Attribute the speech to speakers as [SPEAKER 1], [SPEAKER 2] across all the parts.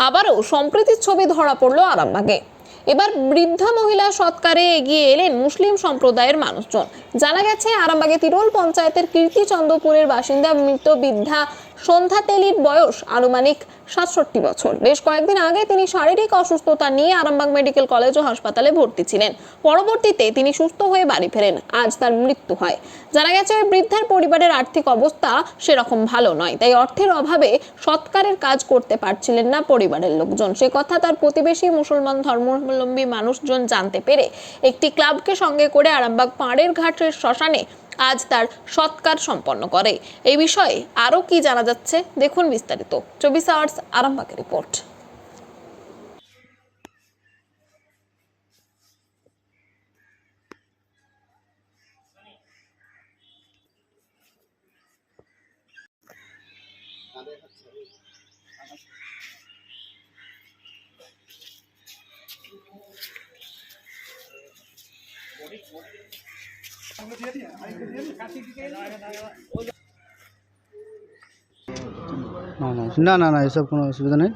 [SPEAKER 1] আবারও সম্প্রীতির ছবি ধরা পড়ল আরামবাগে। এবার বৃদ্ধা মহিলা সৎকারে এগিয়ে এলেন মুসলিম সম্প্রদায়ের মানুষজন। জানা গেছে, আরামবাগে তিরোল পঞ্চায়েতের কীর্তিচন্দ্রপুরের বাসিন্দা মৃত বৃদ্ধা সন্ধ্যা তেলির বয়স আনুমানিক ৬৭ বছর। বেশ কয়েকদিন আগে তিনি শারীরিক অসুস্থতা নিয়ে আরামবাগ মেডিকেল কলেজ ও হাসপাতালে ভর্তি ছিলেন। পরবর্তীতে তিনি সুস্থ হয়ে বাড়ি ফেরেন। আজ তার মৃত্যু হয়। জানা গেছে, ওই বৃদ্ধার পরিবারের আর্থিক অবস্থা সেরকম ভালো নয়, তাই অর্থের অভাবে সৎকারের কাজ করতে পারছিলেন না পরিবারের লোকজন। সে কথা তার প্রতিবেশী মুসলমান ধর্মাবলম্বী মানুষজন জানতে পেরে একটি ক্লাবকে সঙ্গে করে আরামবাগ পাড়ের ঘাটের শ্মশানে আজ তার সৎকার সম্পন্ন করে। এই বিষয়ে আরো কি জানা যাচ্ছে দেখুন বিস্তারিত 24 আওয়ার্স আরামবাগের রিপোর্ট।
[SPEAKER 2] না না না এসব কোনো অসুবিধা নেই।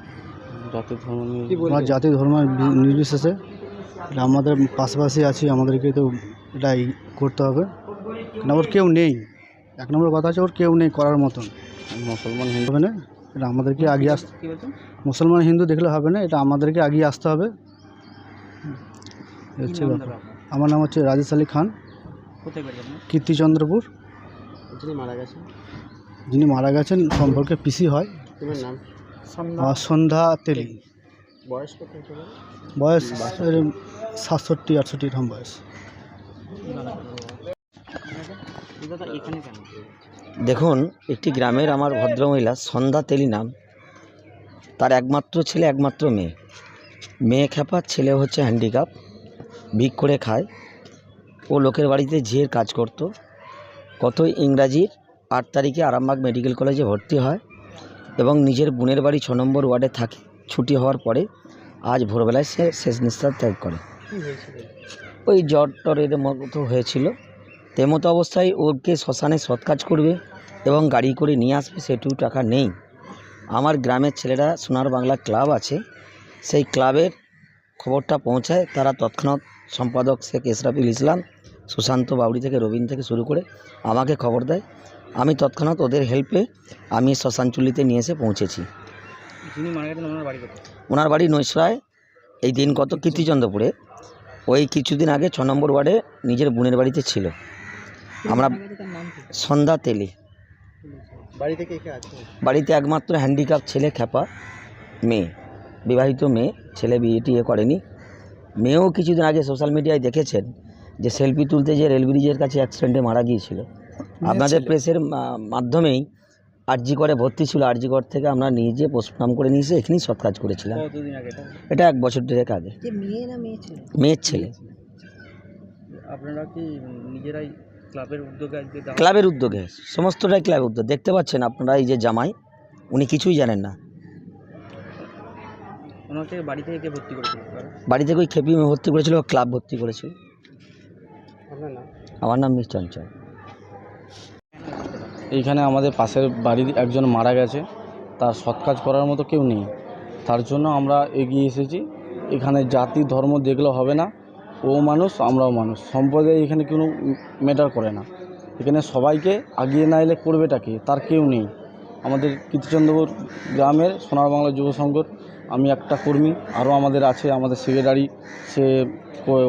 [SPEAKER 2] আমার জাতি ধর্ম নির্বিশেষে এটা আমাদের পাশাপাশি আছি, আমাদেরকে তো এটাই করতে হবে। না ওর কেউ নেই, এক নম্বর কথা আছে, ওর কেউ নেই করার মতন। মুসলমান হিন্দু হবে না, এটা আমাদেরকে এগিয়ে আসতে, মুসলমান হিন্দু দেখলে হবে না, এটা আমাদেরকে এগিয়ে আসতে হবে। হচ্ছে আমার নাম হচ্ছে রাজেশ আলী খান, কীর্তিচন্দ্রপুর। যিনি মারা গেছেন সম্পর্কে পিসি হয়, সন্ধ্যা তেলি। বয়স 67-68 এরকম বয়স।
[SPEAKER 3] দেখুন, একটি গ্রামের আমার ভদ্রমহিলা সন্ধ্যা তেলি নাম, তার একমাত্র ছেলে একমাত্র মেয়ে খেপা, ছেলে হচ্ছে হ্যান্ডিক্যাপ, ভিক করে খায়। ও লোকের বাড়িতে ঝিয়ের কাজ করত। গত ইংরাজির 8 তারিখে আরামবাগ মেডিকেল কলেজে ভর্তি হয় এবং নিজের বোনের বাড়ি 6 নম্বর ওয়ার্ডে থাকে। ছুটি হওয়ার পরে আজ ভোরবেলায় সে শেষ নিঃশ্বাস ত্যাগ করে। ওই জ্বর টরের মতো হয়েছিল। তেমতো অবস্থায় ওকে শ্মশানে সৎ কাজ করবে এবং গাড়ি করে নিয়ে আসবে, সেটুকু টাকা নেই। আমার গ্রামের ছেলেরা সোনার বাংলা ক্লাব আছে, সেই ক্লাবের খবরটা পৌঁছায়। তারা তৎক্ষণাৎ সম্পাদক শেখ এশরাফুল ইসলাম, সুশান্ত বাউরি থেকে রবিন থেকে শুরু করে আমাকে খবর দেয়। আমি তৎক্ষণাৎ ওদের হেল্পে আমি শ্মশানচুল্লিতে নিয়ে এসে পৌঁছেছি। ওনার বাড়ি নৈশরায়, এই দিন কত কীর্তিচন্দ্রপুরে। ওই কিছুদিন আগে 6 নম্বর ওয়ার্ডে নিজের বোনের বাড়িতে ছিল। আমরা সন্ধ্যা তেলি। বাড়িতে একমাত্র হ্যান্ডিক্যাপ ছেলে খেপা, মেয়ে বিবাহিত মেয়ে, ছেলে বিয়ে করেনি। মেয়েও কিছুদিন আগে সোশ্যাল মিডিয়ায় দেখেছেন যে সেলফি তুলতে যে রেল ব্রিজের কাছে অ্যাক্সিডেন্টে মারা গিয়েছিল। আপনাদের প্রেসের মাধ্যমেই আরজি করে ভর্তি ছিল। আরজি কর থেকে আমরা নিজে পোস্টমর্টম করে নিয়ে এসে এখানেই সৎ কাজ করেছিলাম। এটা 1 বছর দেড়েক আগে। মেয়ের ছেলে।
[SPEAKER 4] আপনারা কি নিজেরাই
[SPEAKER 3] ক্লাবের উদ্যোগে, সমস্তটাই ক্লাবের উদ্যোগ। দেখতে পাচ্ছেন আপনারা, এই যে জামাই, উনি কিছুই জানেন না।
[SPEAKER 4] ওনাকে বাড়ি থেকে কে ভর্তি করেছিল?
[SPEAKER 3] বাড়ি থেকে ওই খেপি ভর্তি করেছিল, ক্লাব ভর্তি করেছিল। আমার নাম মিস চঞ্চল।
[SPEAKER 2] এইখানে আমাদের পাশের বাড়ির একজন মারা গেছে, তার সৎ কাজ করার মতো কেউ নেই। তার জন্য আমরা এগিয়ে এসেছি। এখানে জাতি ধর্ম দেখলে হবে না, ও মানুষ আমরাও মানুষ, সম্প্রদায় এখানে কোনো ম্যাটার করে না। এখানে সবাইকে আগিয়ে না এলে করবেটা কি, তার কেউ নেই। আমাদের কীর্তিচন্দ্রপুর গ্রামের সোনার বাংলা যুব সংঘর আমি একটা কর্মী, আরও আমাদের আছে, আমাদের সেক্রেটারি, সে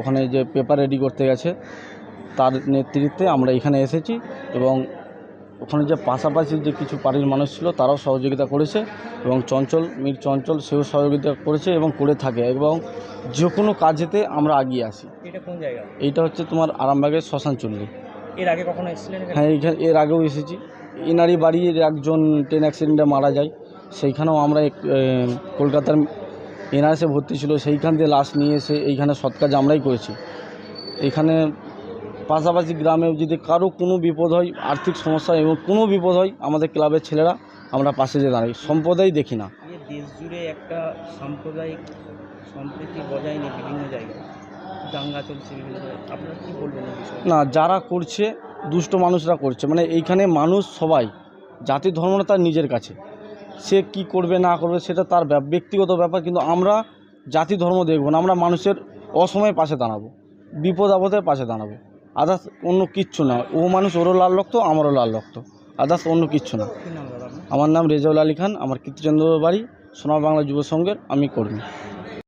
[SPEAKER 2] ওখানে যে পেপার রেডি করতে গেছে, তার নেতৃত্বে আমরা এখানে এসেছি। এবং ওখানে যে পাশাপাশি যে কিছু বাড়ির মানুষ ছিল তারাও সহযোগিতা করেছে, এবং মীর চঞ্চল সেও সহযোগিতা করেছে এবং করে থাকে, এবং যে কোনো কাজেতে আমরা এগিয়ে আসি।
[SPEAKER 4] এটা কোন জায়গা?
[SPEAKER 2] এইটা হচ্ছে তোমার আরামবাগের শ্মশানচুল্লি।
[SPEAKER 4] এর আগে কখনো এসেছিলেন?
[SPEAKER 2] হ্যাঁ, এর আগেও এসেছি। এনারই বাড়ির একজন ট্রেন অ্যাক্সিডেন্টে মারা যায়, সেইখানেও আমরা কলকাতার এনআরএসে ভর্তি ছিল, সেইখান থেকে লাশ নিয়ে এসে এইখানে সৎ কাজ আমরাই করেছি। এখানে পাশাপাশি গ্রামে যদি কারো কোনো বিপদ হয়, আর্থিক সমস্যা এবং কোনো বিপদ হয়, আমাদের ক্লাবের ছেলেরা আমরা পাশে যে দাঁড়াই, সম্প্রদায় দেখি না।
[SPEAKER 4] দেশ জুড়ে একটা সাম্প্রদায়িক সম্প্রীতি বজায় নেই, বিভিন্ন জায়গায় দাঙ্গা চলছে বিভিন্ন জায়গায়, আপনারা কী বলবেন এই বিষয়ে?
[SPEAKER 2] না, যারা করছে দুষ্ট মানুষরা করছে, মানে এইখানে মানুষ সবাই, জাতি ধর্ম না তার নিজের কাছে, সে কি করবে না করবে সেটা তার ব্যক্তিগত ব্যাপার, কিন্তু আমরা জাতি ধর্ম দেখব না, আমরা মানুষের অসময়ে পাশে দাঁড়াবো, বিপদ আপদের পাশে দাঁড়াবো, আদার্স অন্য কিচ্ছু না। ও মানুষ, ওরও লাল রক্ত আমারও লাল রক্ত, আদার্স অন্য কিচ্ছু না।
[SPEAKER 4] কী নাম দাদা আপনার?
[SPEAKER 2] আমার নাম রেজাউল আলী খান, আমার কীর্তিচন্দ্র বাড়ি, সোনার বাংলা যুব সংঘের আমি কর্মী।